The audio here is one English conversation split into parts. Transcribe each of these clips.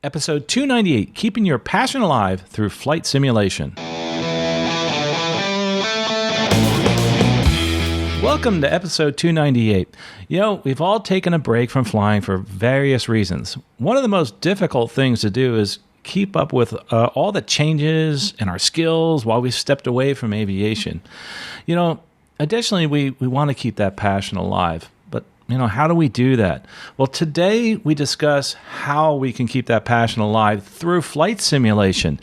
Episode 298, Keeping Your Passion Alive Through Flight Simulation. Welcome to episode 298. You know, we've all taken a break from flying for various reasons. One of the most difficult things to do is keep up with all the changes in our skills while we've stepped away from aviation. You know, additionally, we want to keep that passion alive. You know, how do we do that? Well, today we discuss how we can keep that passion alive through flight simulation.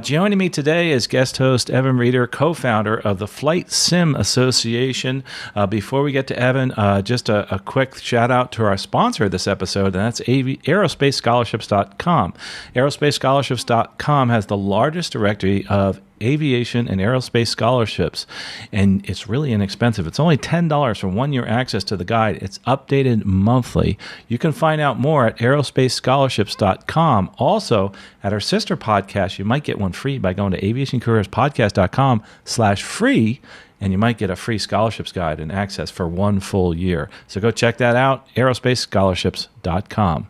Joining me today is guest host Evan Reeder, co-founder of the Flight Sim Association. Before we get to Evan, just a quick shout out to our sponsor of this episode, and that's aerospacescholarships.com. Aerospacescholarships.com has the largest directory of aviation and aerospace scholarships, and it's really inexpensive. It's only $10 for 1 year access to the guide. It's updated monthly. You can find out more at aerospacescholarships.com. Also, at our sister podcast, you might get one free by going to aviationcareerspodcast.com/free, and you might get a free scholarships guide and access for 1 full year. So go check that out, aerospacescholarships.com.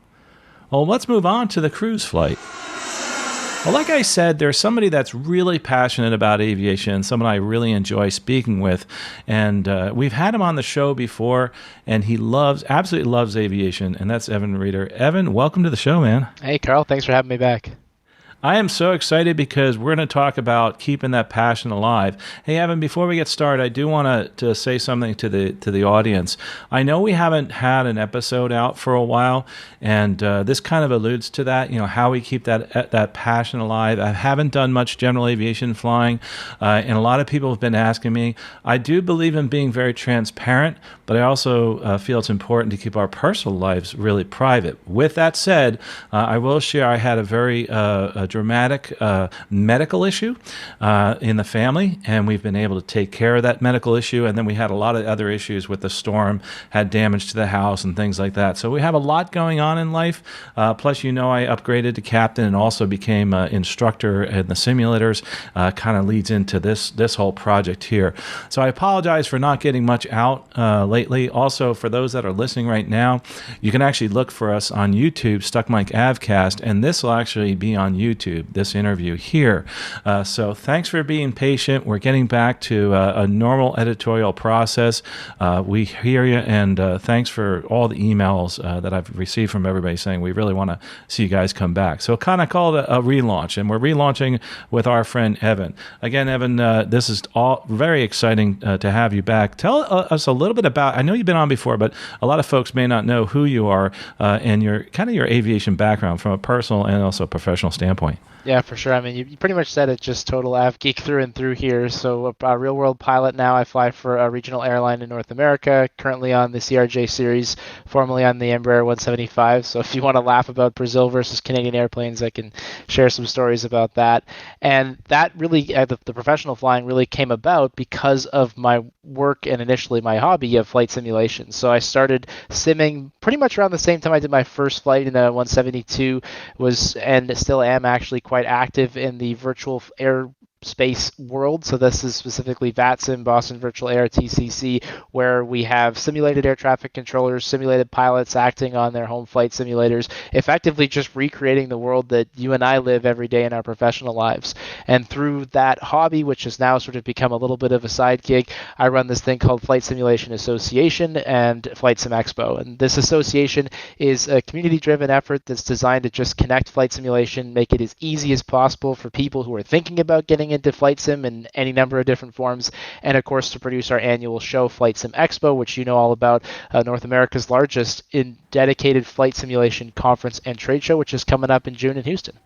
Well, let's move on to the cruise flight. Well, like I said, there's somebody that's really passionate about aviation, someone I really enjoy speaking with, and we've had him on the show before, and he absolutely loves aviation, and that's Evan Reeder. Evan, welcome to the show, man. Hey, Carl. Thanks for having me back. I am so excited because we're going to talk about keeping that passion alive. Hey, Evan, before we get started, I do want to say something to the audience. I know we haven't had an episode out for a while, and this kind of alludes to that, you know, how we keep that passion alive. I haven't done much general aviation flying, and a lot of people have been asking me. I do believe in being very transparent, but I also feel it's important to keep our personal lives really private. With that said, I will share I had a very dramatic medical issue in the family, and we've been able to take care of that medical issue. And then we had a lot of other issues with the storm, had damage to the house and things like that. So we have a lot going on in life. Plus, you know, I upgraded to captain and also became an instructor in the simulators. Kind of leads into this whole project here. So I apologize for not getting much out lately. Also, for those that are listening right now, you can actually look for us on YouTube, Stuck Mike Avcast, and this will actually be on YouTube, this interview here. So thanks for being patient. We're getting back to a normal editorial process. We hear you, and thanks for all the emails that I've received from everybody saying we really want to see you guys come back. So kind of call it a relaunch, and we're relaunching with our friend Evan. Again, Evan, this is all very exciting to have you back. Tell us a little bit about, I know you've been on before, but a lot of folks may not know who you are and your aviation background from a personal and also professional standpoint. Yeah, for sure. I mean, you pretty much said it, just total av geek through and through here. So a real world pilot now. I fly for a regional airline in North America, currently on the CRJ series, formerly on the Embraer 175. So if you want to laugh about Brazil versus Canadian airplanes, I can share some stories about that. And that really, the professional flying really came about because of my work and initially my hobby of flight simulation. So I started simming pretty much around the same time I did my first flight in a 172, and still am actually quite active in the virtual airspace world. So this is specifically VATSIM, Boston Virtual Air, TCC, where we have simulated air traffic controllers, simulated pilots acting on their home flight simulators, effectively just recreating the world that you and I live every day in our professional lives. And through that hobby, which has now sort of become a little bit of a side gig, I run this thing called Flight Simulation Association and Flight Sim Expo. And this association is a community-driven effort that's designed to just connect flight simulation, make it as easy as possible for people who are thinking about getting into flight sim in any number of different forms, and of course to produce our annual show, Flight Sim Expo, which you know all about, North America's largest dedicated flight simulation conference and trade show, which is coming up in June in Houston.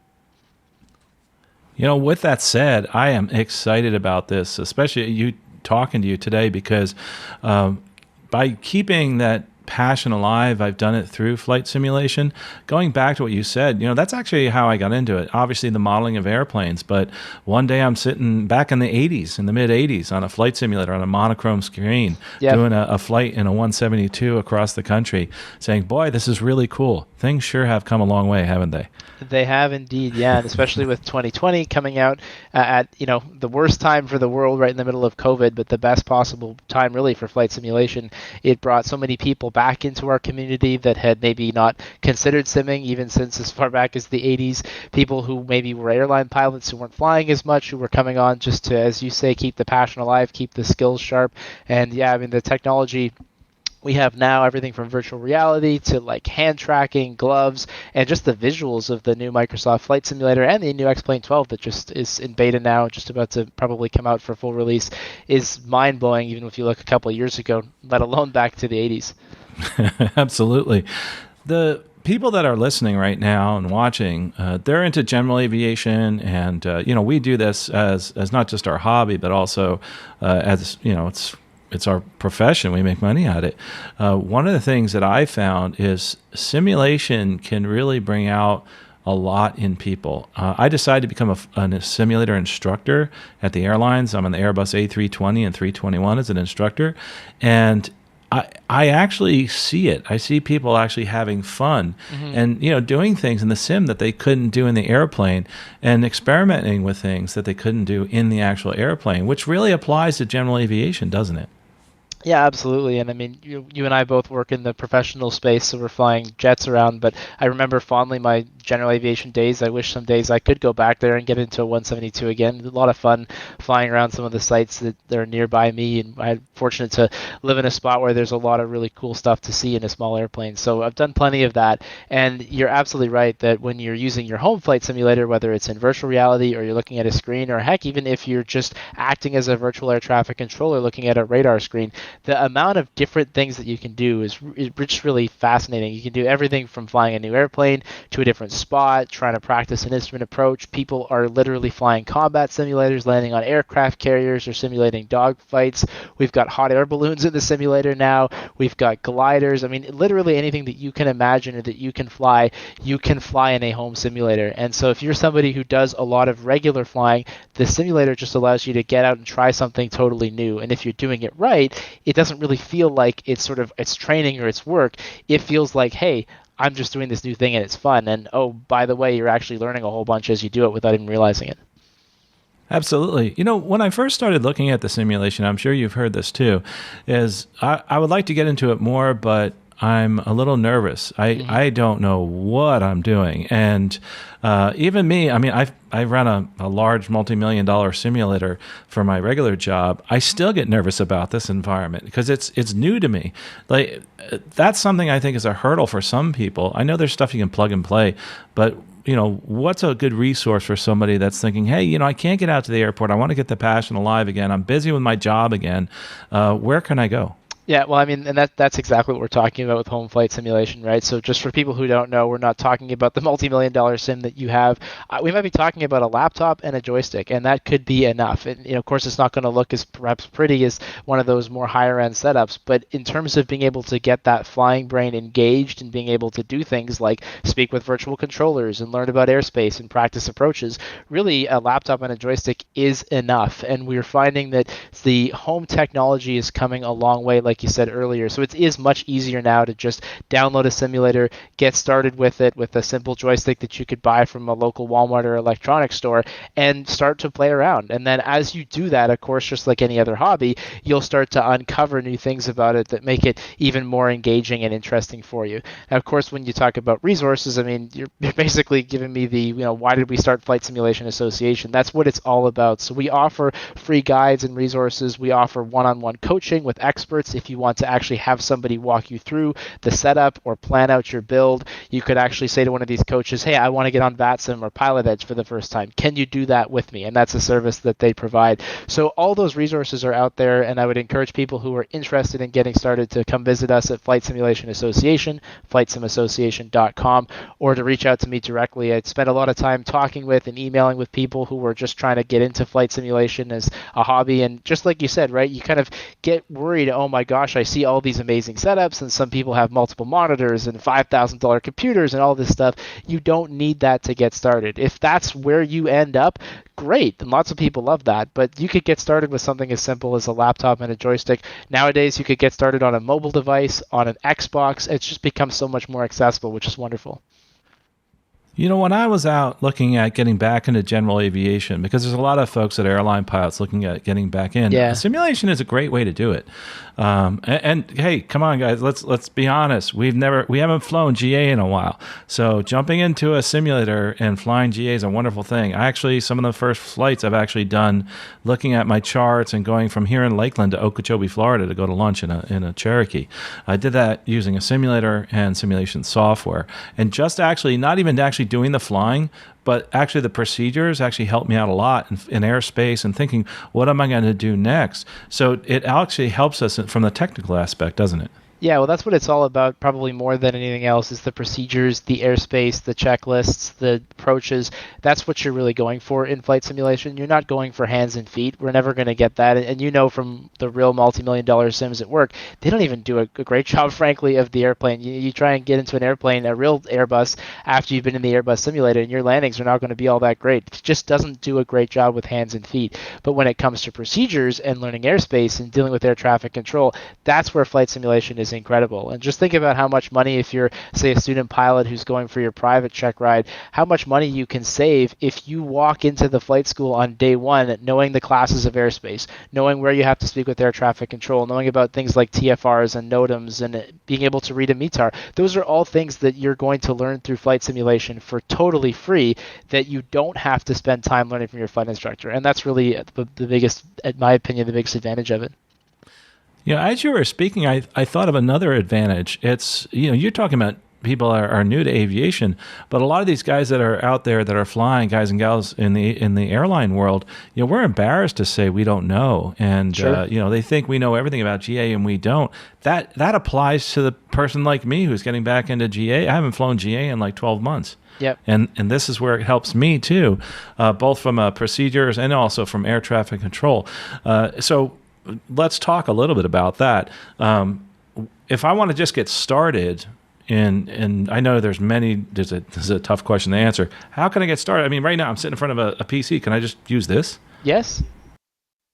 You know, with that said, I am excited about this, especially you talking to you today, because by keeping that passion alive, I've done it through flight simulation. Going back to what you said, you know, that's actually how I got into it. Obviously the modeling of airplanes, but one day I'm sitting back in the 80s, in the mid 80s, on a flight simulator on a monochrome screen, doing a flight in a 172 across the country, saying, boy, this is really cool. Things sure have come a long way, haven't they? They have indeed, yeah, and especially with 2020 coming out at, you know, the worst time for the world right in the middle of COVID, but the best possible time really for flight simulation. It brought so many people back into our community that had maybe not considered simming even since as far back as the 80s. People who maybe were airline pilots who weren't flying as much, who were coming on just to, as you say, keep the passion alive, keep the skills sharp. And yeah, I mean, the technology we have now, everything from virtual reality to like hand tracking, gloves, and just the visuals of the new Microsoft Flight Simulator and the new X-Plane 12 that just is in beta now, just about to probably come out for full release, is mind-blowing even if you look a couple of years ago, let alone back to the 80s. Absolutely. The people that are listening right now and watching, they're into general aviation, and we do this as not just our hobby, but also as it's our profession. We make money at it. One of the things that I found is simulation can really bring out a lot in people. I decided to become a simulator instructor at the airlines. I'm on the Airbus A320 and 321 as an instructor, and I actually see it. I see people actually having fun and doing things in the sim that they couldn't do in the airplane, and experimenting with things that they couldn't do in the actual airplane, which really applies to general aviation, doesn't it? Yeah, absolutely. And I mean, you and I both work in the professional space, so we're flying jets around. But I remember fondly my general aviation days. I wish some days I could go back there and get into a 172 again. A lot of fun flying around some of the sites that are nearby me. And I'm fortunate to live in a spot where there's a lot of really cool stuff to see in a small airplane. So I've done plenty of that. And you're absolutely right that when you're using your home flight simulator, whether it's in virtual reality or you're looking at a screen, or heck, even if you're just acting as a virtual air traffic controller looking at a radar screen, the amount of different things that you can do is just really fascinating. You can do everything from flying a new airplane to a different spot, trying to practice an instrument approach. People are literally flying combat simulators, landing on aircraft carriers, or simulating dog fights. We've got hot air balloons in the simulator now. We've got gliders. I mean, literally anything that you can imagine or that you can fly in a home simulator. And so if you're somebody who does a lot of regular flying, the simulator just allows you to get out and try something totally new. And if you're doing it right, it doesn't really feel like it's training or it's work. It feels like, hey, I'm just doing this new thing and it's fun. And oh, by the way, you're actually learning a whole bunch as you do it without even realizing it. Absolutely. When I first started looking at the simulation, I'm sure you've heard this too, is I would like to get into it more, but I'm a little nervous. I don't know what I'm doing. And even me, I mean, I run a large multi-million-dollar simulator for my regular job. I still get nervous about this environment because it's new to me. Like, that's something I think is a hurdle for some people. I know there's stuff you can plug and play, but what's a good resource for somebody that's thinking, hey, I can't get out to the airport. I want to get the passion alive again. I'm busy with my job again. Where can I go? Yeah, well, I mean, and that's exactly what we're talking about with home flight simulation, right? So just for people who don't know, we're not talking about the multi-million-dollar sim that you have. We might be talking about a laptop and a joystick, and that could be enough. And of course, it's not going to look as perhaps pretty as one of those more higher-end setups, but in terms of being able to get that flying brain engaged and being able to do things like speak with virtual controllers and learn about airspace and practice approaches, really a laptop and a joystick is enough. And we're finding that the home technology is coming a long way, like you said earlier. So it is much easier now to just download a simulator, get started with it with a simple joystick that you could buy from a local Walmart or electronics store, and start to play around. And then as you do that, of course, just like any other hobby, you'll start to uncover new things about it that make it even more engaging and interesting for you. Now, of course, when you talk about resources, I mean, you're basically giving me the, why did we start Flight Simulation Association? That's what it's all about. So we offer free guides and resources. We offer one-on-one coaching with experts. If you want to actually have somebody walk you through the setup or plan out your build, you could actually say to one of these coaches, hey, I want to get on VATSIM or Pilot Edge for the first time. Can you do that with me? And that's a service that they provide. So all those resources are out there, and I would encourage people who are interested in getting started to come visit us at Flight Simulation Association, flightsimassociation.com, or to reach out to me directly. I'd spent a lot of time talking with and emailing with people who were just trying to get into flight simulation as a hobby. And just like you said, right, you kind of get worried, oh my gosh, I see all these amazing setups, and some people have multiple monitors and $5,000 computers and all this stuff. You don't need that to get started. If that's where you end up, great. And lots of people love that, but you could get started with something as simple as a laptop and a joystick. Nowadays, you could get started on a mobile device, on an Xbox. It's just become so much more accessible, which is wonderful. You know, when I was out looking at getting back into general aviation, because there's a lot of folks that are airline pilots looking at getting back in, Yeah. simulation is a great way to do it. And hey, come on, guys, let's be honest. We haven't flown GA in a while, so jumping into a simulator and flying GA is a wonderful thing. Some of the first flights I've actually done, looking at my charts and going from here in Lakeland to Okeechobee, Florida, to go to lunch in a Cherokee. I did that using a simulator and simulation software, and just actually not even actually doing the flying, but actually the procedures actually helped me out a lot in airspace and thinking, what am I going to do next? So it actually helps us from the technical aspect, doesn't it? Yeah, well, that's what it's all about, probably more than anything else, is the procedures, the airspace, the checklists, the approaches. That's what you're really going for in flight simulation. You're not going for hands and feet. We're never going to get that. And you know from the real multi-million-dollar sims at work, they don't even do a great job, frankly, of the airplane. You try and get into an airplane, a real Airbus, after you've been in the Airbus simulator, and your landings are not going to be all that great. It just doesn't do a great job with hands and feet. But when it comes to procedures and learning airspace and dealing with air traffic control, that's where flight simulation is incredible. And just think about how much money, if you're, say, a student pilot who's going for your private check ride, how much money you can save if you walk into the flight school on day one knowing the classes of airspace, knowing where you have to speak with air traffic control, knowing about things like TFRs and NOTAMs, and being able to read a METAR. Those are all things that you're going to learn through flight simulation for totally free, that you don't have to spend time learning from your flight instructor. And that's really the biggest, in my opinion, the biggest advantage of it. Yeah, as you were speaking, I thought of another advantage. It's, you're talking about people are new to aviation, but a lot of these guys that are out there that are flying, guys and gals in the airline world, we're embarrassed to say we don't know, and Sure. they think we know everything about GA and we don't. That applies to the person like me who's getting back into GA. I haven't flown GA in like 12 months. Yep. And this is where it helps me too, both from procedures and also from air traffic control. So let's talk a little bit about that. If I want to just get started, and I know there's a tough question to answer. How can I get started? I mean, right now I'm sitting in front of a PC. Can I just use this? Yes.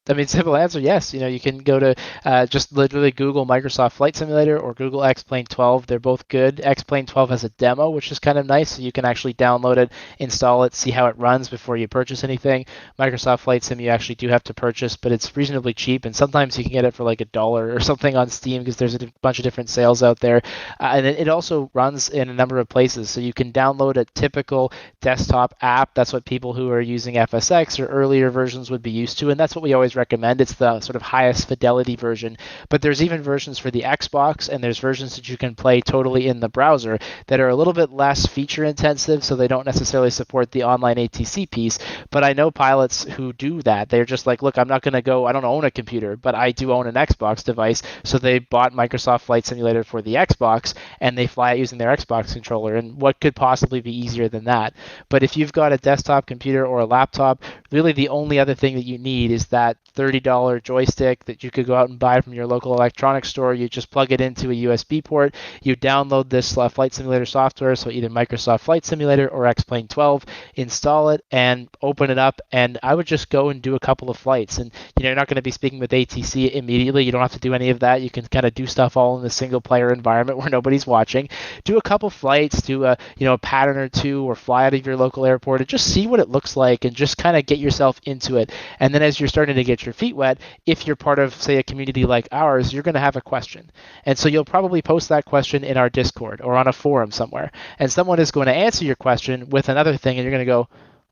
I mean, simple answer, yes. You can go to just literally Google Microsoft Flight Simulator or Google X-Plane 12. They're both good. X-Plane 12 has a demo, which is kind of nice. So you can actually download it, install it, see how it runs before you purchase anything. Microsoft Flight Sim you actually do have to purchase, but it's reasonably cheap. And sometimes you can get it for like $1 or something on Steam, because there's a bunch of different sales out there. And it also runs in a number of places. So you can download a typical desktop app. That's what people who are using FSX or earlier versions would be used to. And that's what we always recommend. It's the sort of highest fidelity version, but there's even versions for the Xbox, and there's versions that you can play totally in the browser that are a little bit less feature intensive, so they don't necessarily support the online ATC piece. But I know pilots who do that. They're just like, look, I'm not going to go, I don't own a computer, but I do own an Xbox device, so they bought Microsoft Flight Simulator for the Xbox, and they fly it using their Xbox controller, and what could possibly be easier than that? But if you've got a desktop computer or a laptop, really the only other thing that you need is that $30 joystick that you could go out and buy from your local electronics store. You just plug it into a USB port. You download this flight simulator software, so either Microsoft Flight Simulator or X-Plane 12, install it and open it up. And I would just go and do a couple of flights. And you're not going to be speaking with ATC immediately. You don't have to do any of that. You can kind of do stuff all in the single player environment where nobody's watching. Do a couple flights, do a pattern or two, or fly out of your local airport and just see what it looks like and just kind of get yourself into it. And then as you're starting to get your feet wet, if you're part of, say, a community like ours, you're going to have a question. And so you'll probably post that question in our Discord or on a forum somewhere. And someone is going to answer your question with another thing, and you're going to go,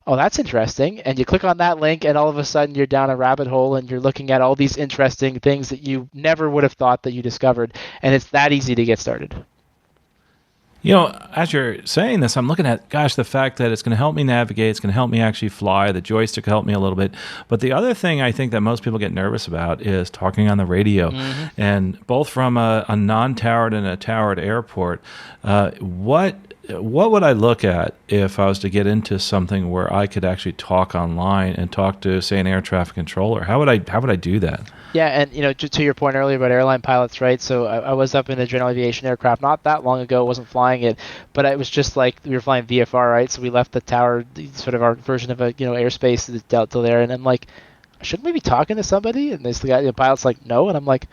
oh, that's interesting. And you click on that link, and all of a sudden you're down a rabbit hole, and you're looking at all these interesting things that you never would have thought that you discovered. And it's that easy to get started. As you're saying this, I'm looking at, the fact that it's going to help me navigate, it's going to help me actually fly, the joystick will help me a little bit. But the other thing I think that most people get nervous about is talking on the radio. Mm-hmm. And both from a non-towered and a towered airport, what would I look at if I was to get into something where I could actually talk online and talk to, say, an air traffic controller? How would I do that? Yeah, and to your point earlier about airline pilots, right? So I was up in a general aviation aircraft not that long ago, wasn't flying it, but it was just like we were flying VFR, right? So we left the tower, sort of our version of a airspace that's dealt to there, and I'm like, shouldn't we be talking to somebody? And this guy, the pilot's like, no, and I'm like,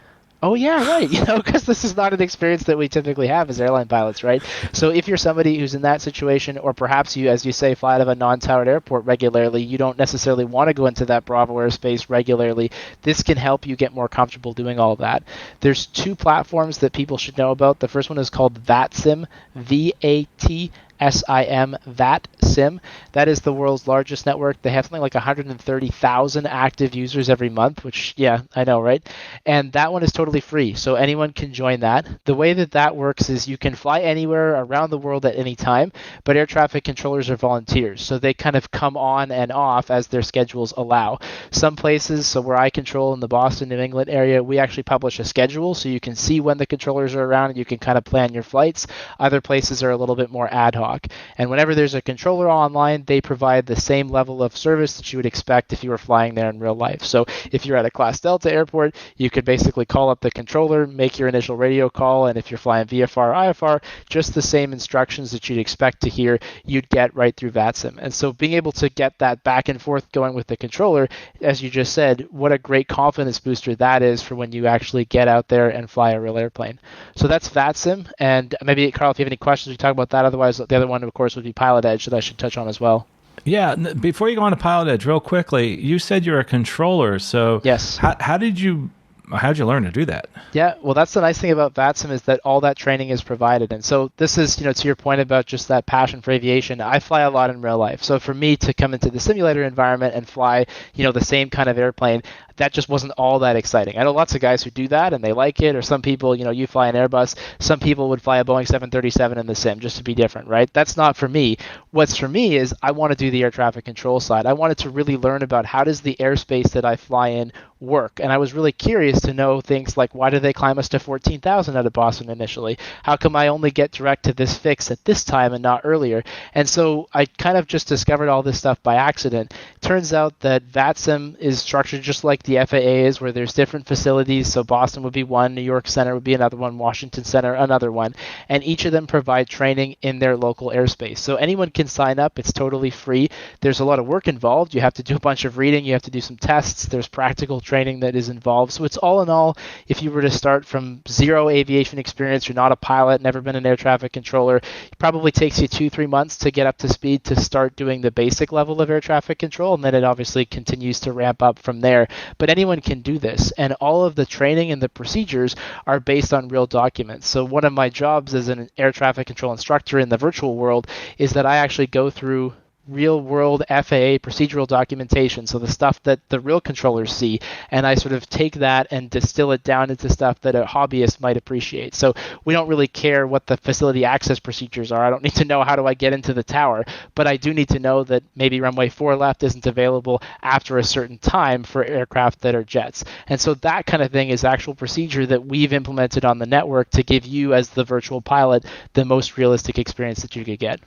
Oh yeah, right. Because this is not an experience that we typically have as airline pilots, right? So if you're somebody who's in that situation, or perhaps you, as you say, fly out of a non-towered airport regularly, you don't necessarily want to go into that Bravo airspace regularly. This can help you get more comfortable doing all of that. There's two platforms that people should know about. The first one is called VATSIM, VATSIM, VATSIM. That is the world's largest network. They have something like 130,000 active users every month, which, yeah, I know, right? And that one is totally free, so anyone can join that. The way that that works is you can fly anywhere around the world at any time, but air traffic controllers are volunteers, so they kind of come on and off as their schedules allow. Some places, so where I control in the Boston, New England area, we actually publish a schedule, so you can see when the controllers are around and you can kind of plan your flights. Other places are a little bit more ad hoc. And whenever there's a controller online, they provide the same level of service that you would expect if you were flying there in real life. So if you're at a Class Delta airport, you could basically call up the controller, make your initial radio call, and if you're flying VFR or IFR, just the same instructions that you'd expect to hear, you'd get right through VATSIM. And so being able to get that back and forth going with the controller, as you just said, what a great confidence booster that is for when you actually get out there and fly a real airplane. So that's VATSIM. And maybe, Carl, if you have any questions, we talk about that. Otherwise, the other one, of course, would be Pilot Edge that I should touch on as well. Yeah, before you go on to Pilot Edge, real quickly, you said you're a controller. So Yes. how did you learn to do that? Yeah, well, that's the nice thing about VATSIM is that all that training is provided. And so this is, to your point about just that passion for aviation, I fly a lot in real life. So for me to come into the simulator environment and fly, the same kind of airplane, that just wasn't all that exciting. I know lots of guys who do that and they like it, or some people, you fly an Airbus, some people would fly a Boeing 737 in the sim just to be different, right? That's not for me. What's for me is I want to do the air traffic control side. I wanted to really learn about how does the airspace that I fly in work. And I was really curious to know things like, why do they climb us to 14,000 out of Boston initially? How come I only get direct to this fix at this time and not earlier? And so I kind of just discovered all this stuff by accident. Turns out that VATSIM is structured just like the FAA is, where there's different facilities. So Boston would be one, New York Center would be another one, Washington Center another one, and each of them provide training in their local airspace. So anyone can sign up. It's totally free. There's a lot of work involved. You have to do a bunch of reading. You have to do some tests. There's practical training that is involved. So it's all in all, if you were to start from zero aviation experience, you're not a pilot, never been an air traffic controller, it probably takes you 2-3 months to get up to speed to start doing the basic level of air traffic control, and then it obviously continues to ramp up from there. But anyone can do this, and all of the training and the procedures are based on real documents. So one of my jobs as an air traffic control instructor in the virtual world is that I actually go through real world FAA procedural documentation, so the stuff that the real controllers see, and I sort of take that and distill it down into stuff that a hobbyist might appreciate. So we don't really care what the facility access procedures are. I don't need to know how do I get into the tower, but I do need to know that maybe runway 4 left isn't available after a certain time for aircraft that are jets. And so that kind of thing is actual procedure that we've implemented on the network to give you, as the virtual pilot, the most realistic experience that you could get.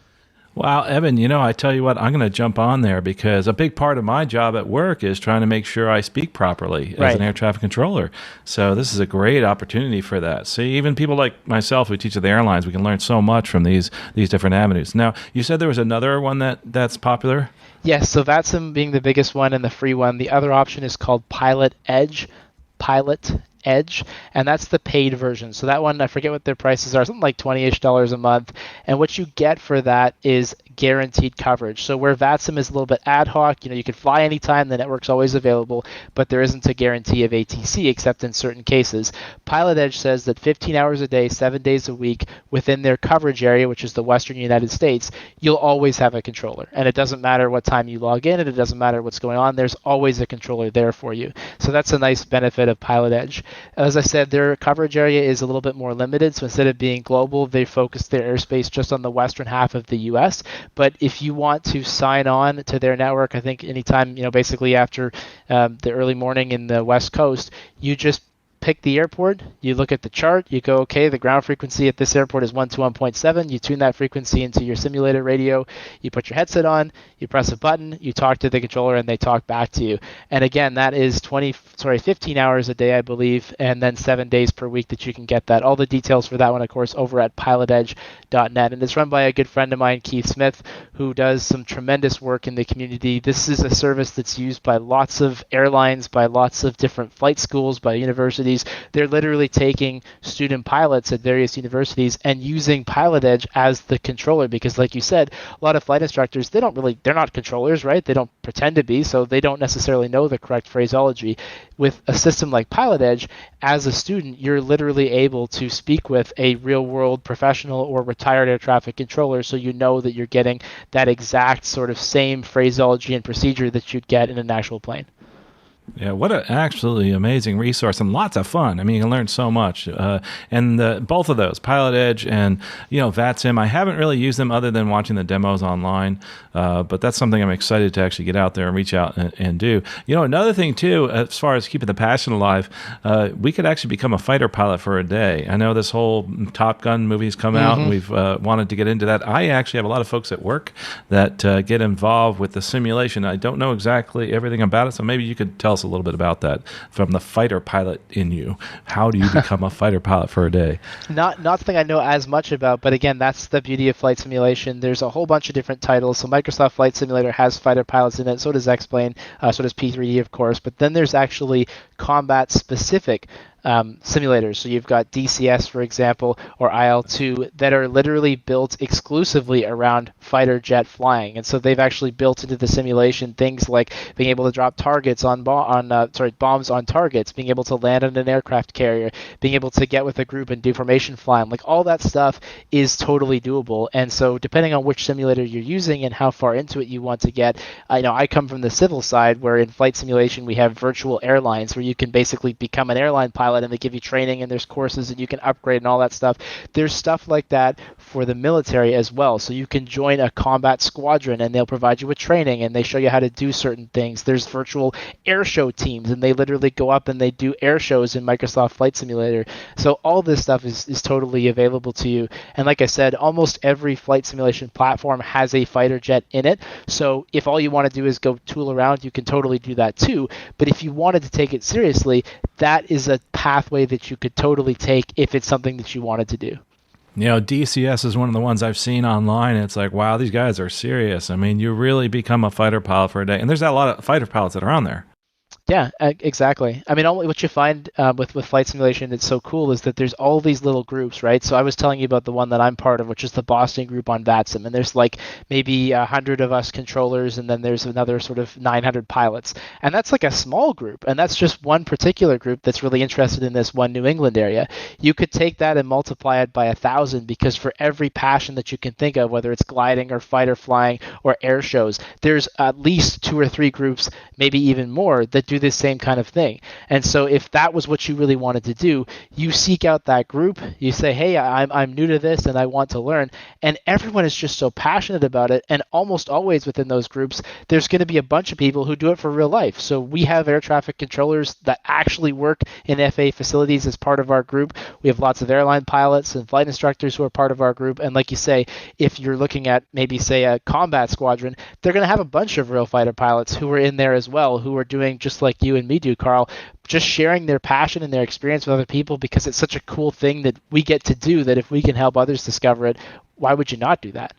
Wow, Evan, I tell you what, I'm going to jump on there because a big part of my job at work is trying to make sure I speak properly as an air traffic controller. So this is a great opportunity for that. See, even people like myself who teach at the airlines, we can learn so much from these different avenues. Now, you said there was another one that's popular? Yes, so VATSIM being the biggest one and the free one. The other option is called Pilot Edge. Pilot Edge, and that's the paid version. So that one, I forget what their prices are, something like $20-ish a month. And what you get for that is guaranteed coverage. So where VATSIM is a little bit ad hoc, you can fly anytime, the network's always available, but there isn't a guarantee of ATC except in certain cases. Pilot Edge says that 15 hours a day, 7 days a week, within their coverage area, which is the Western United States, you'll always have a controller. And it doesn't matter what time you log in, and it doesn't matter what's going on, there's always a controller there for you. So that's a nice benefit of Pilot Edge. As I said, their coverage area is a little bit more limited, so instead of being global, they focus their airspace just on the western half of the U.S. But if you want to sign on to their network, I think anytime, basically after the early morning in the West Coast, you just pick the airport, you look at the chart, you go, okay, the ground frequency at this airport is 121.7, you tune that frequency into your simulator radio, you put your headset on, you press a button, you talk to the controller, and they talk back to you. And again, that is 15 hours a day, I believe, and then 7 days per week that you can get that. All the details for that one, of course, over at pilotedge.net. And it's run by a good friend of mine, Keith Smith, who does some tremendous work in the community. This is a service that's used by lots of airlines, by lots of different flight schools, by universities, universities. They're literally taking student pilots at various universities and using Pilot Edge as the controller, because like you said, a lot of flight instructors, they're not controllers, right? They don't pretend to be, so they don't necessarily know the correct phraseology. With a system like Pilot Edge, as a student, you're literally able to speak with a real world professional or retired air traffic controller, so you know that you're getting that exact sort of same phraseology and procedure that you'd get in an actual plane. Yeah, what an absolutely amazing resource and lots of fun. I mean, you can learn so much. And both of those, Pilot Edge and, VATSIM, I haven't really used them other than watching the demos online, but that's something I'm excited to actually get out there and reach out and do. Another thing, too, as far as keeping the passion alive, we could actually become a fighter pilot for a day. I know this whole Top Gun movie's come out, and we've wanted to get into that. I actually have a lot of folks at work that get involved with the simulation. I don't know exactly everything about it, so maybe you could tell us a little bit about that from the fighter pilot in you. How do you become a fighter pilot for a day? Not something I know as much about, but again, that's the beauty of flight simulation. There's a whole bunch of different titles. So Microsoft Flight Simulator has fighter pilots in it. So does X-Plane. So does P3D, of course. But then there's actually combat-specific simulators. So you've got DCS, for example, or IL-2 that are literally built exclusively around fighter jet flying. And so they've actually built into the simulation things like being able to drop targets bombs on targets, being able to land on an aircraft carrier, being able to get with a group and do formation flying. Like all that stuff is totally doable. And so depending on which simulator you're using and how far into it you want to get, I come from the civil side, where in flight simulation we have virtual airlines where you can basically become an airline pilot, and they give you training and there's courses and you can upgrade and all that stuff. There's stuff like that for the military as well. So you can join a combat squadron and they'll provide you with training and they show you how to do certain things. There's virtual air show teams and they literally go up and they do air shows in Microsoft Flight Simulator. So all this stuff is totally available to you. And like I said, almost every flight simulation platform has a fighter jet in it. So if all you want to do is go tool around, you can totally do that too. But if you wanted to take it seriously, that is a pathway that you could totally take if it's something that you wanted to do. DCS is one of the ones I've seen online. And it's like, wow, these guys are serious. I mean, you really become a fighter pilot for a day. And there's a lot of fighter pilots that are on there. Yeah, exactly. I mean, what you find with flight simulation that's so cool is that there's all these little groups, right? So I was telling you about the one that I'm part of, which is the Boston group on VATSIM, and there's like maybe 100 of us controllers, and then there's another sort of 900 pilots, and that's like a small group, and that's just one particular group that's really interested in this one New England area. You could take that and multiply it by 1,000, because for every passion that you can think of, whether it's gliding or fighter flying or air shows, there's at least 2 or 3 groups, maybe even more, that do this same kind of thing. And so if that was what you really wanted to do, you seek out that group, you say, hey, I'm new to this and I want to learn, and everyone is just so passionate about it. And almost always within those groups, there's going to be a bunch of people who do it for real life. So we have air traffic controllers that actually work in FAA facilities as part of our group. We have lots of airline pilots and flight instructors who are part of our group. And like you say, if you're looking at maybe say a combat squadron, they're going to have a bunch of real fighter pilots who are in there as well, who are doing just like you and me do, Carl, just sharing their passion and their experience with other people, because it's such a cool thing that we get to do, that if we can help others discover it, why would you not do that?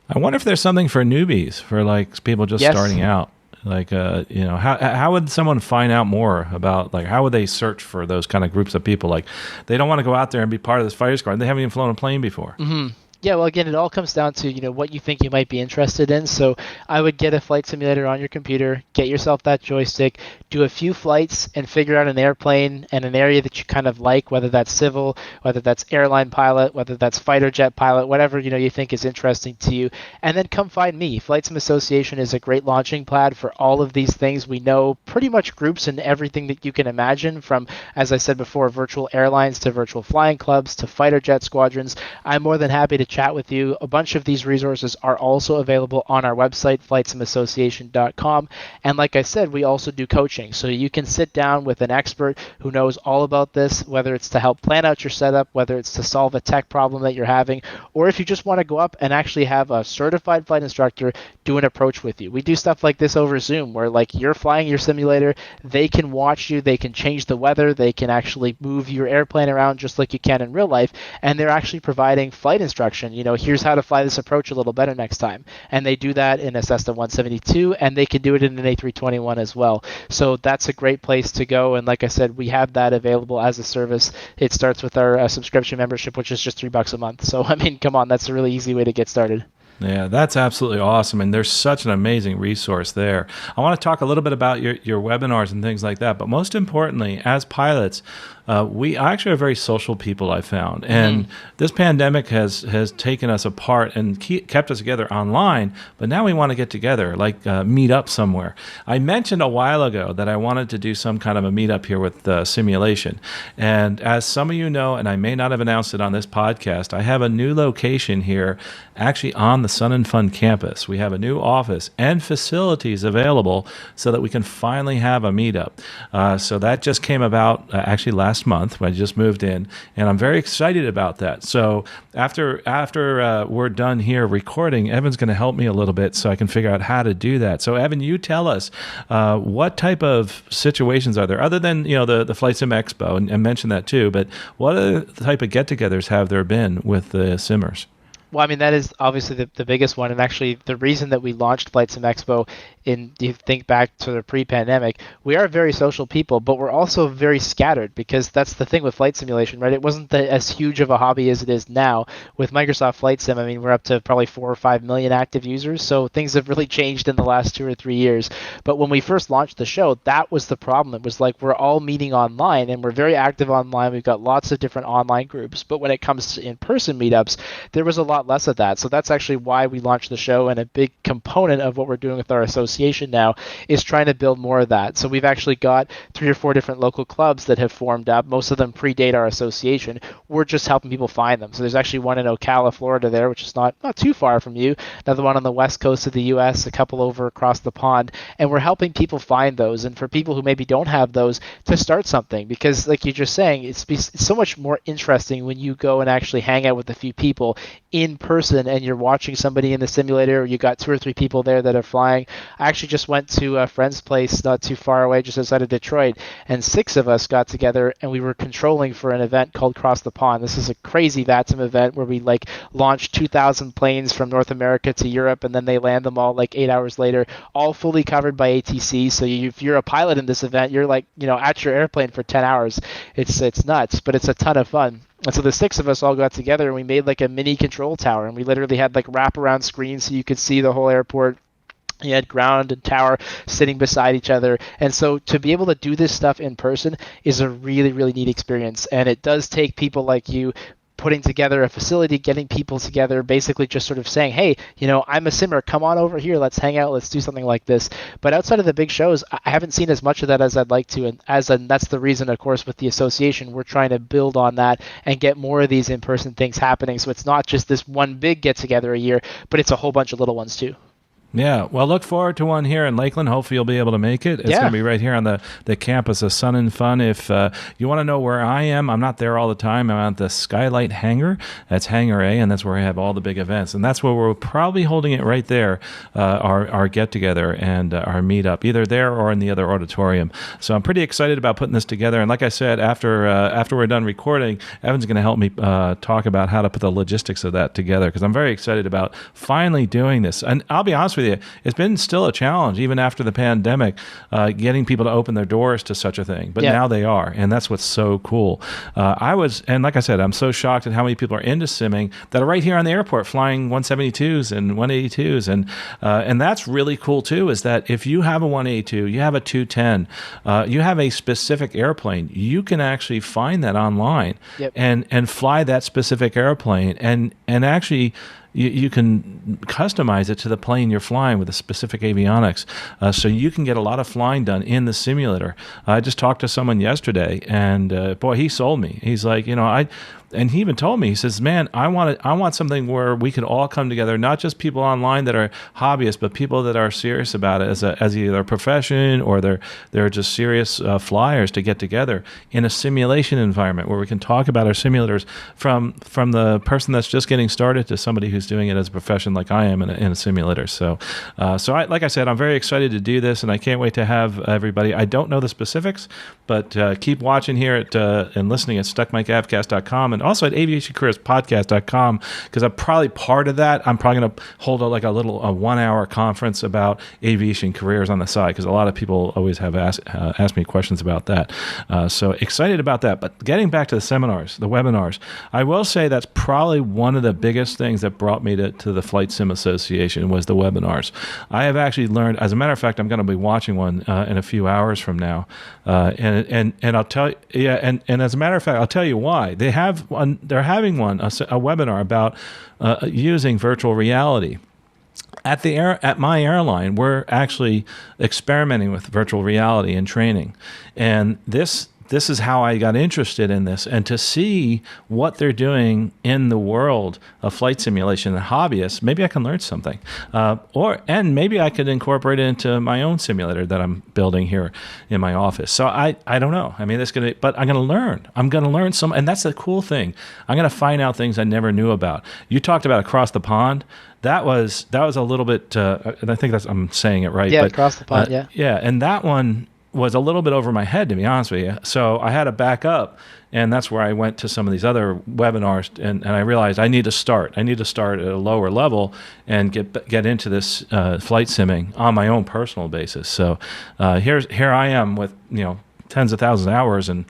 I wonder if there's something for newbies, for like people just starting out. Like, how would someone find out more about, like, how would they search for those kind of groups of people? Like, they don't want to go out there and be part of this fighter squad. They haven't even flown a plane before. Mm-hmm. Yeah, well, again, it all comes down to, what you think you might be interested in. So I would get a flight simulator on your computer, get yourself that joystick, do a few flights, and figure out an airplane and an area that you kind of like, whether that's civil, whether that's airline pilot, whether that's fighter jet pilot, whatever, you think is interesting to you. And then come find me. Flight Sim Association is a great launching pad for all of these things. We know pretty much groups and everything that you can imagine, from, as I said before, virtual airlines to virtual flying clubs to fighter jet squadrons. I'm more than happy to chat with you. A bunch of these resources are also available on our website, flightsimassociation.com. And like I said, we also do coaching. So you can sit down with an expert who knows all about this, whether it's to help plan out your setup, whether it's to solve a tech problem that you're having, or if you just want to go up and actually have a certified flight instructor do an approach with you. We do stuff like this over Zoom, where like you're flying your simulator, they can watch you, they can change the weather, they can actually move your airplane around just like you can in real life, and they're actually providing flight instruction instruction. Here's how to fly this approach a little better next time. And they do that in a Cessna 172, and they can do it in an A321 as well. So that's a great place to go. And like I said, we have that available as a service. It starts with our subscription membership, which is just $3 a month. So, I mean, come on, that's a really easy way to get started. Yeah, that's absolutely awesome. And there's such an amazing resource there. I want to talk a little bit about your webinars and things like that. But most importantly, as pilots, we actually are very social people, I found. And this pandemic has taken us apart and kept us together online. But now we want to get together, like meet up somewhere. I mentioned a while ago that I wanted to do some kind of a meetup here with simulation. And as some of you know, and I may not have announced it on this podcast, I have a new location here actually on the Sun and Fun campus. We have a new office and facilities available so that we can finally have a meetup. So that just came about actually last month when I just moved in, and I'm very excited about that. So after we're done here recording, Evan's going to help me a little bit so I can figure out how to do that. So Evan, you tell us what type of situations are there other than the Flight Sim Expo, and mention that too. But what other type of get-togethers have there been with the simmers? Well, I mean, that is obviously the biggest one. And actually, the reason that we launched Flight Sim Expo, you think back to the pre-pandemic, we are very social people, but we're also very scattered, because that's the thing with flight simulation, right? It wasn't as huge of a hobby as it is now. With Microsoft Flight Sim, I mean, we're up to probably 4 or 5 million active users. So things have really changed in the last 2 or 3 years. But when we first launched the show, that was the problem. It was like we're all meeting online, and we're very active online. We've got lots of different online groups. But when it comes to in-person meetups, there was a lot less of that. So that's actually why we launched the show, and a big component of what we're doing with our association now is trying to build more of that. So we've actually got 3 or 4 different local clubs that have formed up. Most of them predate our association. We're just helping people find them. So there's actually one in Ocala, Florida there, which is not too far from you. Another one on the west coast of the U.S., a couple over across the pond. And we're helping people find those. And for people who maybe don't have those, to start something. Because like you're just saying, it's so much more interesting when you go and actually hang out with a few people in person, and you're watching somebody in the simulator, or you got 2 or 3 people there that are flying. I actually just went to a friend's place not too far away, just outside of Detroit, and 6 of us got together, and we were controlling for an event called Cross the Pond. This is a crazy VATSIM event where we launched 2,000 planes from North America to Europe, and then they land them all 8 hours later, all fully covered by ATC. So if you're a pilot in this event, you're at your airplane for 10 hours. It's nuts, but it's a ton of fun. And so the 6 of us all got together, and we made a mini control tower, and we literally had wraparound screens so you could see the whole airport. You had ground and tower sitting beside each other. And so to be able to do this stuff in person is a really, really neat experience. And it does take people like you putting together a facility, getting people together, basically just sort of saying, hey, I'm a simmer, come on over here, let's hang out, let's do something like this. But outside of the big shows, I haven't seen as much of that as I'd like to. And that's the reason, of course, with the association, we're trying to build on that and get more of these in-person things happening. So it's not just this one big get-together a year, but it's a whole bunch of little ones too. Yeah, well, look forward to one here in Lakeland. Hopefully you'll be able to make it. It's going to be right here on the campus of Sun and Fun. If you want to know where I am, I'm not there all the time. I'm at the Skylight Hangar. That's Hangar A, and that's where I have all the big events. And that's where we're probably holding it right there, our get-together and our meetup, either there or in the other auditorium. So I'm pretty excited about putting this together. And like I said, after we're done recording, Evan's going to help me talk about how to put the logistics of that together, because I'm very excited about finally doing this. And I'll be honest with you, it's been still a challenge, even after the pandemic, getting people to open their doors to such a thing. But now they are, and that's what's so cool. And like I said, I'm so shocked at how many people are into simming that are right here on the airport flying 172s and 182s. And that's really cool, too, is that if you have a 182, you have a 210, you have a specific airplane, you can actually find that online and fly that specific airplane and actually you can customize it to the plane you're flying with a specific avionics. So you can get a lot of flying done in the simulator. I just talked to someone yesterday, and boy, he sold me. He's like, and he even told me, he says, man, I want something where we could all come together, not just people online that are hobbyists, but people that are serious about it as either a profession or they're just serious flyers, to get together in a simulation environment where we can talk about our simulators from the person that's just getting started to somebody who's doing it as a profession like I am in a simulator. So like I said, I'm very excited to do this, and I can't wait to have everybody. I don't know the specifics, but keep watching here and listening at stuckmicavcast.com. and also at aviationcareerspodcast.com, because I'm probably part of that. I'm probably going to hold a 1-hour conference about aviation careers on the side, because a lot of people always have asked me questions about that. So excited about that. But getting back to the seminars, the webinars, I will say that's probably one of the biggest things that brought me to the Flight Sim Association was the webinars. I have actually learned, as a matter of fact, I'm going to be watching one in a few hours from now, and I'll tell you, and as a matter of fact, I'll tell you why. They're having a webinar about using virtual reality. At my airline, we're actually experimenting with virtual reality and training, and this is how I got interested in this, and to see what they're doing in the world of flight simulation and hobbyists, maybe I can learn something, and maybe I could incorporate it into my own simulator that I'm building here in my office. So I don't know. I mean, but I'm going to learn. I'm going to learn some, and that's the cool thing. I'm going to find out things I never knew about. You talked about across the pond. That was a little bit, and I think I'm saying it right. Yeah, but, across the pond. Yeah, and that one was a little bit over my head, to be honest with you. So I had to back up, and that's where I went to some of these other webinars, and I realized I need to start. I need to start at a lower level and get into this flight simming on my own personal basis. So here I am with tens of thousands of hours, and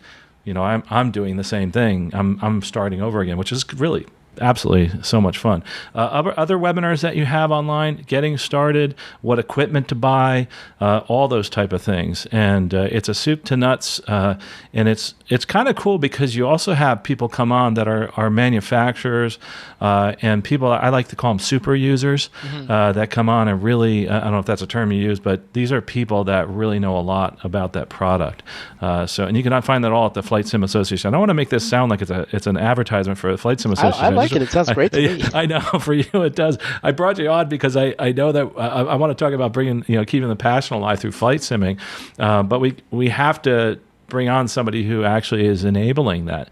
I'm doing the same thing. I'm starting over again, which is really absolutely so much fun. Other webinars that you have online, getting started, what equipment to buy, all those type of things. And it's a soup to nuts, and it's kind of cool because you also have people come on that are manufacturers and people, I like to call them super users, that come on and really, I don't know if that's a term you use, but these are people that really know a lot about that product. And you can find that all at the Flight Sim Association. I don't want to make this sound like it's an advertisement for the Flight Sim Association. I like it. It sounds great to me. I know, for you it does. I brought you on because I know that I want to talk about bringing, keeping the passion alive through flight simming, but we have to bring on somebody who actually is enabling that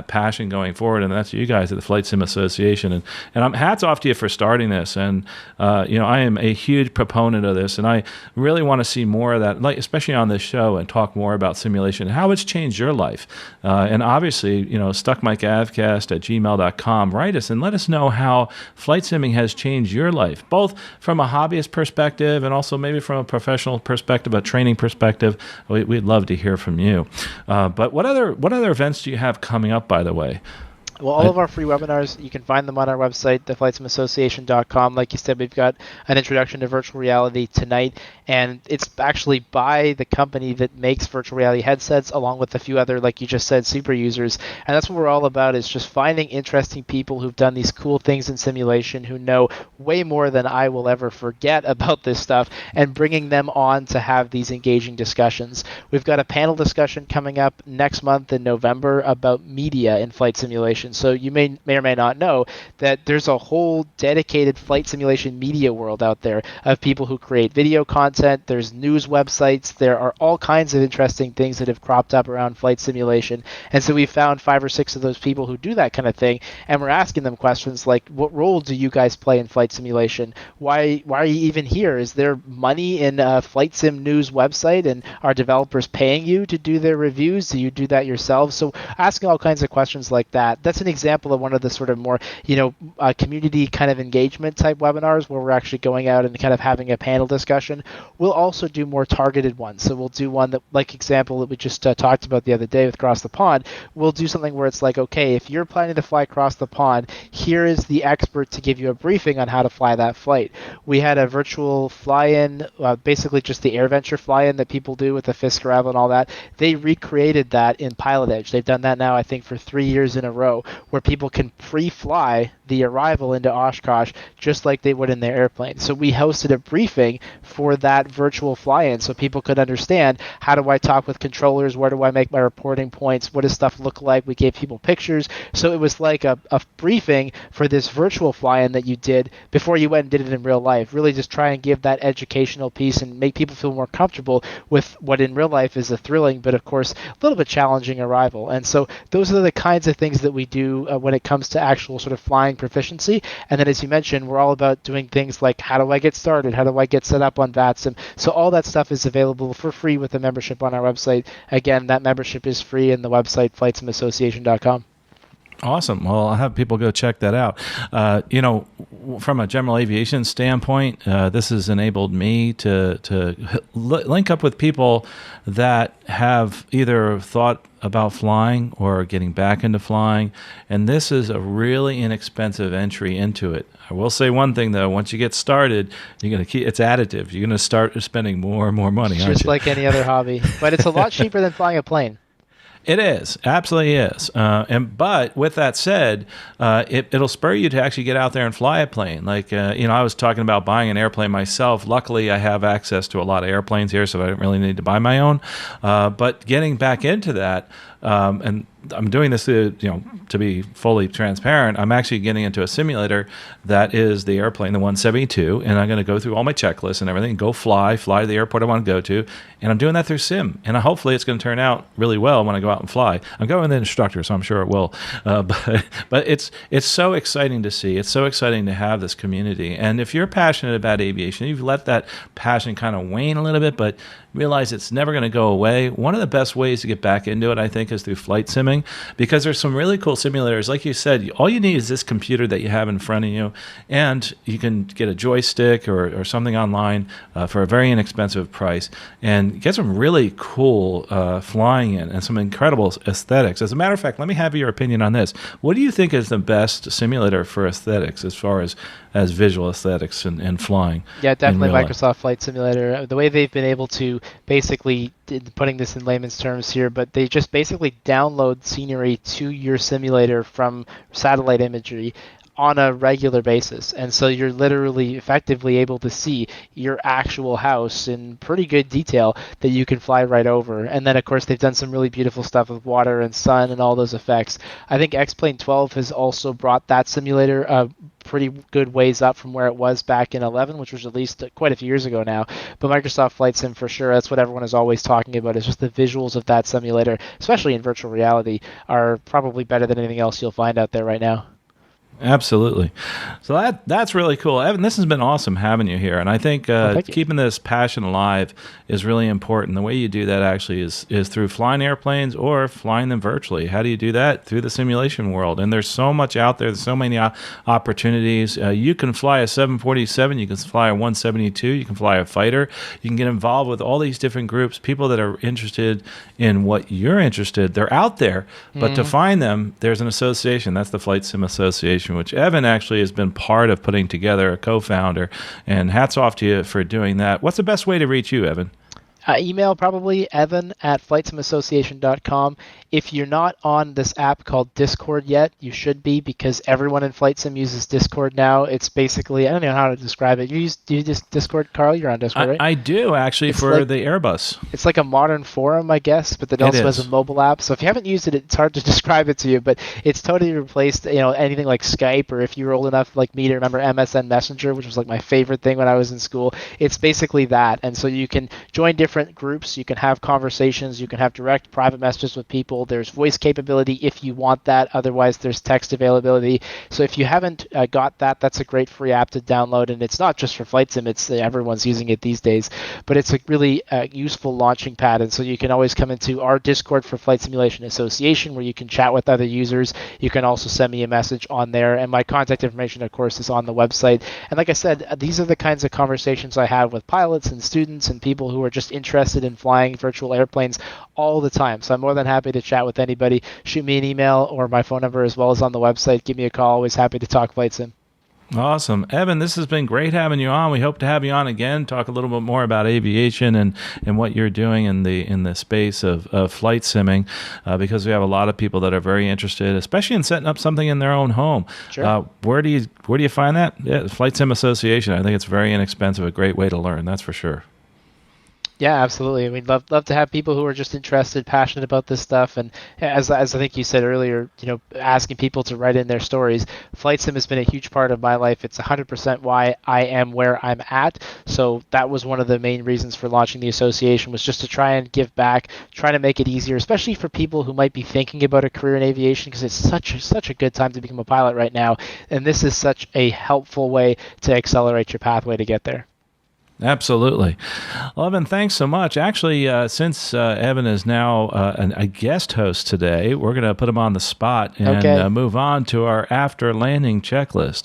passion going forward, and that's you guys at the Flight Sim Association. And I'm hats off to you for starting this. And I am a huge proponent of this, and I really want to see more of that, like especially on this show, and talk more about simulation, how it's changed your life. And obviously, stuckmikeavcast@gmail.com. Write us and let us know how flight simming has changed your life, both from a hobbyist perspective and also maybe from a professional perspective, a training perspective. We'd love to hear from you. But what other events do you have coming up, by the way? Well, all of our free webinars, you can find them on our website, theflightsimiassociation.com. Like you said, we've got an introduction to virtual reality tonight, and it's actually by the company that makes virtual reality headsets, along with a few other, like you just said, super users. And that's what we're all about, is just finding interesting people who've done these cool things in simulation, who know way more than I will ever forget about this stuff, and bringing them on to have these engaging discussions. We've got a panel discussion coming up next month in November about media in flight simulation. So you may or may not know that there's a whole dedicated flight simulation media world out there of people who create video content. There's news websites. There are all kinds of interesting things that have cropped up around flight simulation. And so we found 5 or 6 of those people who do that kind of thing, and we're asking them questions like, what role do you guys play in flight simulation? Why are you even here? Is there money in a flight sim news website, and are developers paying you to do their reviews? Do you do that yourselves? So asking all kinds of questions like that. That's an example of one of the sort of more, community kind of engagement type webinars where we're actually going out and kind of having a panel discussion. We'll also do more targeted ones. So we'll do one that, like example that we just talked about the other day with Cross the Pond. We'll do something where it's like, okay, if you're planning to fly across the pond, here is the expert to give you a briefing on how to fly that flight. We had a virtual fly-in, basically just the AirVenture fly-in that people do with the Fisker Rebel and all that. They recreated that in Pilot Edge. They've done that now, I think, for 3 years in a row, where people can pre-fly the arrival into Oshkosh just like they would in their airplane. So we hosted a briefing for that virtual fly-in so people could understand, how do I talk with controllers, where do I make my reporting points, what does stuff look like. We gave people pictures. So it was like a briefing for this virtual fly-in that you did before you went and did it in real life. Really just try and give that educational piece and make people feel more comfortable with what in real life is a thrilling but of course a little bit challenging arrival. And so those are the kinds of things that we do when it comes to actual sort of flying proficiency. And then, as you mentioned, we're all about doing things like, how do I get started? How do I get set up on VATSIM? So all that stuff is available for free with a membership on our website. Again, that membership is free in the website, flightsimiassociation.com. Awesome. Well, I'll have people go check that out. From a general aviation standpoint, this has enabled me to link up with people that have either thought about flying or getting back into flying, and this is a really inexpensive entry into it. I will say one thing though: once you get started, you're going to keep it's additive. You're going to start spending more and more money, aren't you? Just like any other hobby, but it's a lot cheaper than flying a plane. It is, absolutely is. But with that said, it'll spur you to actually get out there and fly a plane. Like, I was talking about buying an airplane myself. Luckily, I have access to a lot of airplanes here, so I don't really need to buy my own. But getting back into that, and I'm doing this to be fully transparent. I'm actually getting into a simulator that is the airplane, the 172, and I'm going to go through all my checklists and everything, go fly to the airport I want to go to, and I'm doing that through sim. And hopefully it's going to turn out really well when I go out and fly. I'm going with an instructor, so I'm sure it will. But it's so exciting to see. It's so exciting to have this community. And if you're passionate about aviation, you've let that passion kind of wane a little bit, but realize it's never going to go away. One of the best ways to get back into it, I think, is through flight simming, because there's some really cool simulators. Like you said, all you need is this computer that you have in front of you, and you can get a joystick or something online for a very inexpensive price and get some really cool flying in and some incredible aesthetics. As a matter of fact, let me have your opinion on this. What do you think is the best simulator for aesthetics as far as visual aesthetics and flying? Yeah, definitely Microsoft Flight Simulator. The way they've been able to basically, putting this in layman's terms here, but they just basically download scenery to your simulator from satellite imagery on a regular basis. And so you're literally effectively able to see your actual house in pretty good detail that you can fly right over. And then, of course, they've done some really beautiful stuff with water and sun and all those effects. I think X-Plane 12 has also brought that simulator pretty good ways up from where it was back in 11, which was released quite a few years ago now. But Microsoft Flight Sim, for sure, that's what everyone is always talking about, is just the visuals of that simulator, especially in virtual reality, are probably better than anything else you'll find out there right now. Absolutely. So that's really cool. Evan, this has been awesome having you here. And I think keeping this passion alive is really important. The way you do that actually is through flying airplanes or flying them virtually. How do you do that? Through the simulation world. And there's so much out there. There's so many opportunities. You can fly a 747. You can fly a 172. You can fly a fighter. You can get involved with all these different groups, people that are interested in what you're interested. They're out there. But to find them, there's an association. That's the Flight Sim Association, which Evan actually has been part of putting together, a co-founder, and hats off to you for doing that. What's the best way to reach you, Evan? Email probably evan@flightsimassociation.com. If you're not on this app called Discord yet, you should be, because everyone in Flight Sim uses Discord now. It's basically, I don't know how to describe it. Do you use Discord, Carl? You're on Discord, right? I do, actually, it's for the Airbus. It's like a modern forum, I guess, but it also has a mobile app. So if you haven't used it, it's hard to describe it to you, but it's totally replaced anything like Skype, or if you're old enough like me to remember MSN Messenger, which was like my favorite thing when I was in school. It's basically that. And so you can join different groups, you can have conversations, you can have direct private messages with people. There's voice capability if you want that. Otherwise, there's text availability. So if you haven't got that, that's a great free app to download. And it's not just for Flight Sim, it's everyone's using it these days. But it's a really useful launching pad. And so you can always come into our Discord for Flight Simulation Association, where you can chat with other users. You can also send me a message on there. And my contact information, of course, is on the website. And like I said, these are the kinds of conversations I have with pilots and students and people who are just interested in flying virtual airplanes all the time. So I'm more than happy to chat with anybody. Shoot me an email, or my phone number as well as on the website. Give me a call. Always happy to talk Flight Sim. Awesome. Evan, this has been great having you on. We hope to have you on again, talk a little bit more about aviation and what you're doing in the space of flight simming, because we have a lot of people that are very interested, especially in setting up something in their own home. Sure. Where do you find that? Yeah, Flight Sim Association. I think it's very inexpensive, a great way to learn, that's for sure. Yeah, absolutely. We'd love to have people who are just interested, passionate about this stuff. And as I think you said earlier, asking people to write in their stories. Flight Sim has been a huge part of my life. It's 100% why I am where I'm at. So that was one of the main reasons for launching the association, was just to try and give back, try to make it easier, especially for people who might be thinking about a career in aviation, because it's such a good time to become a pilot right now. And this is such a helpful way to accelerate your pathway to get there. Absolutely. Well, Evan, thanks so much. Actually, since Evan is now a guest host today, we're going to put him on the spot and Okay. move on to our after landing checklist.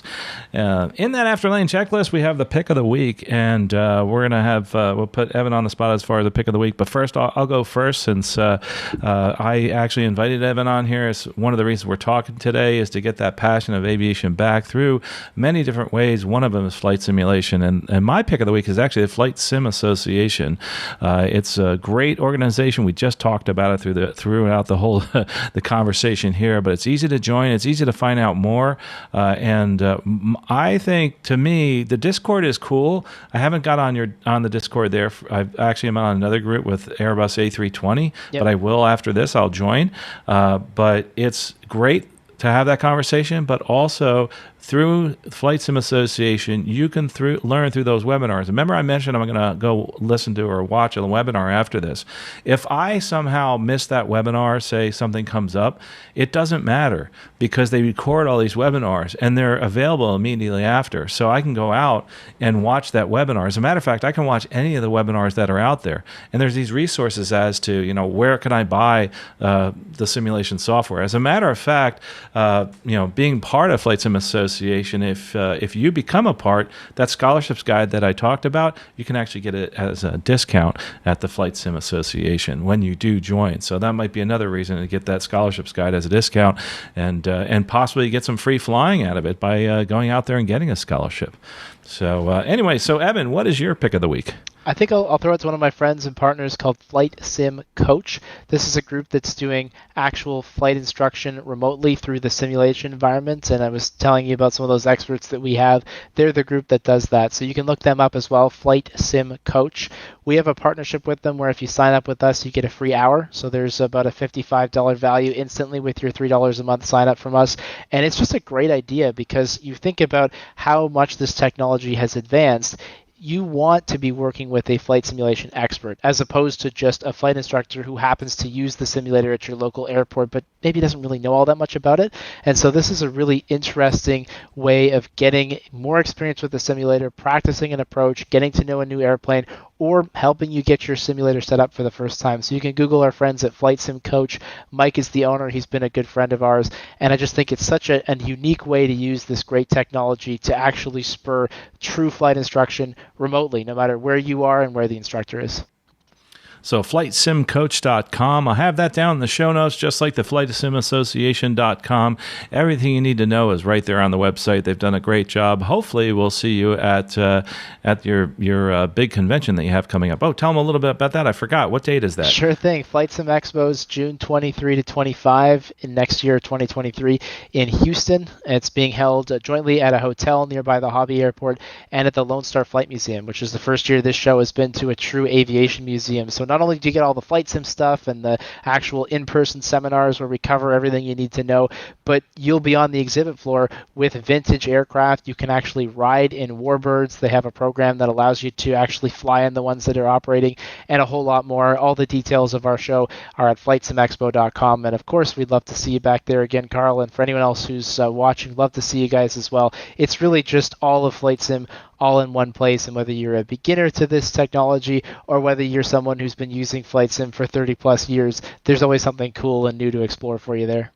In that after landing checklist, we have the pick of the week, and we're going to have, we'll put Evan on the spot as far as the pick of the week. But first, I'll go first since I actually invited Evan on here. It's one of the reasons we're talking today is to get that passion of aviation back through many different ways. One of them is flight simulation. And my pick of the week is actually the Flight Sim Association. It's a great organization. We just talked about it throughout the whole the conversation here, but it's easy to join. It's easy to find out more. I think, to me, the Discord is cool. I haven't got on the Discord there. I actually am on another group with Airbus A320, Yep. but I will after this. I'll join. But it's great to have that conversation, but also through Flight Sim Association, you can learn through those webinars. Remember, I mentioned I'm going to go listen to or watch a webinar after this. If I somehow miss that webinar, say something comes up, it doesn't matter because they record all these webinars and they're available immediately after. So I can go out and watch that webinar. As a matter of fact, I can watch any of the webinars that are out there. And there's these resources as to, where can I buy the simulation software. As a matter of fact, being part of Flight Sim Association, if you become a part, that scholarships guide that I talked about, you can actually get it as a discount at the Flight Sim Association when you do join. So that might be another reason to get that scholarships guide as a discount and possibly get some free flying out of it by going out there and getting a scholarship. So anyway, so Evan, what is your pick of the week? I think I'll throw it to one of my friends and partners called Flight Sim Coach. This is a group that's doing actual flight instruction remotely through the simulation environment. And I was telling you about some of those experts that we have. They're the group that does that. So you can look them up as well, Flight Sim Coach. We have a partnership with them where if you sign up with us, you get a free hour. So there's about a $55 value instantly with your $3 a month sign up from us. And it's just a great idea because you think about how much this technology has advanced. You want to be working with a flight simulation expert as opposed to just a flight instructor who happens to use the simulator at your local airport but maybe doesn't really know all that much about it. And so this is a really interesting way of getting more experience with the simulator, practicing an approach, getting to know a new airplane, or helping you get your simulator set up for the first time. So you can Google our friends at Flight Sim Coach. Mike is the owner. He's been a good friend of ours. And I just think it's such a unique way to use this great technology to actually spur true flight instruction remotely, no matter where you are and where the instructor is. So flightsimcoach.com. I'll have that down in the show notes, just like the flightsimassociation.com. Everything you need to know is right there on the website. They've done a great job. Hopefully, we'll see you at your big convention that you have coming up. Oh, tell them a little bit about that. I forgot. What date is that? Sure thing. Flight Sim Expo is June 23 to 25 in next year, 2023, in Houston. It's being held jointly at a hotel nearby the Hobby Airport and at the Lone Star Flight Museum, which is the first year this show has been to a true aviation museum. So not only do you get all the flight sim stuff and the actual in-person seminars where we cover everything you need to know, but you'll be on the exhibit floor with vintage aircraft. You can actually ride in Warbirds. They have a program that allows you to actually fly in the ones that are operating, and a whole lot more. All the details of our show are at flightsimexpo.com. And of course, we'd love to see you back there again, Carl. And for anyone else who's watching, love to see you guys as well. It's really just all of Flight Sim all in one place, and whether you're a beginner to this technology or whether you're someone who's been using Flight Sim for 30 plus years, there's always something cool and new to explore for you there.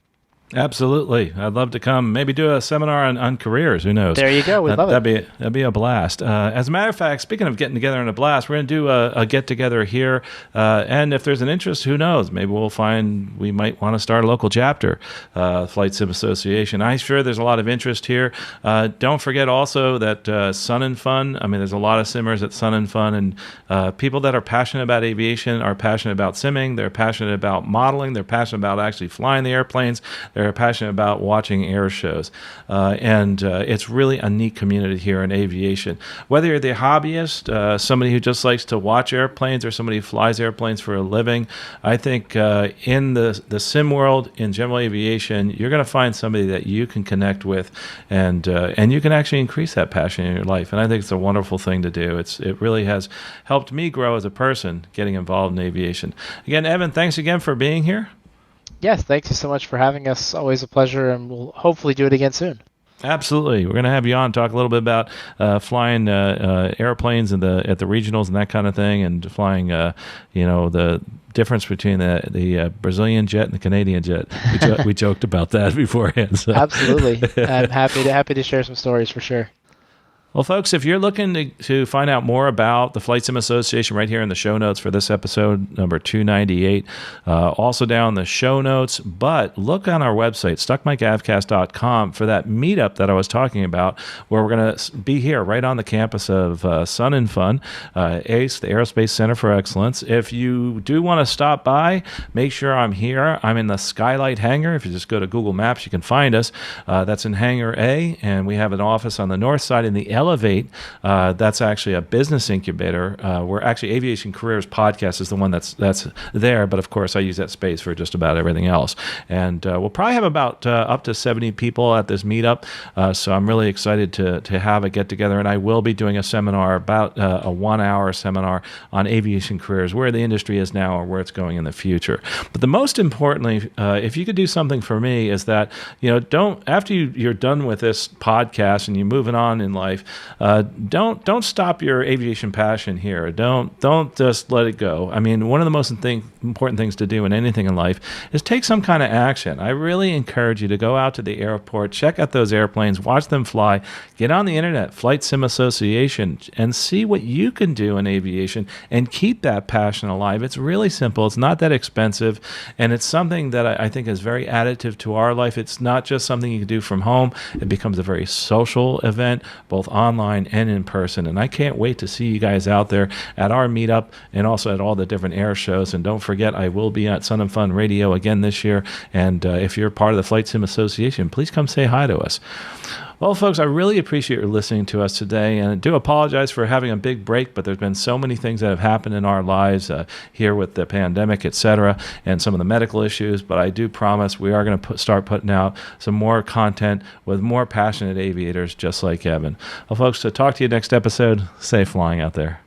Absolutely. I'd love to come, maybe do a seminar on careers. Who knows? There you go. We'd love it. That'd be a blast. As a matter of fact, speaking of getting together in a blast, we're going to do a get-together here. And if there's an interest, who knows? Maybe we'll find we might want to start a local chapter, Flight Sim Association. I'm sure there's a lot of interest here. Don't forget also that Sun and Fun, I mean, there's a lot of simmers at Sun and Fun, and people that are passionate about aviation are passionate about simming. They're passionate about modeling. They're passionate about actually flying the airplanes. They're passionate about watching air shows. And it's really a neat community here in aviation. Whether you're the hobbyist, somebody who just likes to watch airplanes, or somebody who flies airplanes for a living, I think in the sim world, in general aviation, you're going to find somebody that you can connect with, and you can actually increase that passion in your life. And I think it's a wonderful thing to do. It really has helped me grow as a person getting involved in aviation. Again, Evan, thanks again for being here. Yes, thank you so much for having us. Always a pleasure, and we'll hopefully do it again soon. Absolutely. We're going to have you on, talk a little bit about flying airplanes at the regionals and that kind of thing, and flying, the difference between the Brazilian jet and the Canadian jet. We joked about that beforehand. So. Absolutely. I'm happy to share some stories for sure. Well, folks, if you're looking to find out more about the Flight Sim Association, right here in the show notes for this episode, number 298, also down in the show notes, but look on our website, stuckmicavcast.com, for that meetup that I was talking about, where we're going to be here right on the campus of Sun and Fun, ACE, the Aerospace Center for Excellence. If you do want to stop by, make sure I'm here. I'm in the Skylight Hangar. If you just go to Google Maps, you can find us. That's in Hangar A, and we have an office on the north side in the Elevate. That's actually a business incubator where actually Aviation Careers podcast is the one that's there. But of course, I use that space for just about everything else. And we'll probably have about up to 70 people at this meetup. So I'm really excited to have a get together. And I will be doing a seminar, about a 1-hour seminar on aviation careers, where the industry is now or where it's going in the future. But the most importantly, if you could do something for me, is that don't, after you're done with this podcast and you're moving on in life, don't stop your aviation passion here. Don't just let it go. I mean, one of the most important things to do in anything in life is take some kind of action. I really encourage you to go out to the airport, check out those airplanes, watch them fly, get on the internet, Flight Sim Association, and see what you can do in aviation and keep that passion alive. It's really simple. It's not that expensive, and it's something that I think is very additive to our life. It's not just something you can do from home. It becomes a very social event, both online and in person. And I can't wait to see you guys out there at our meetup and also at all the different air shows. And don't forget, I will be at Sun and Fun Radio again this year. And if you're part of the Flight Sim Association, please come say hi to us. Well, folks, I really appreciate your listening to us today, and I do apologize for having a big break, but there's been so many things that have happened in our lives here with the pandemic, etc., and some of the medical issues, but I do promise we are going to start putting out some more content with more passionate aviators just like Evan. Well, folks, to talk to you next episode, safe flying out there.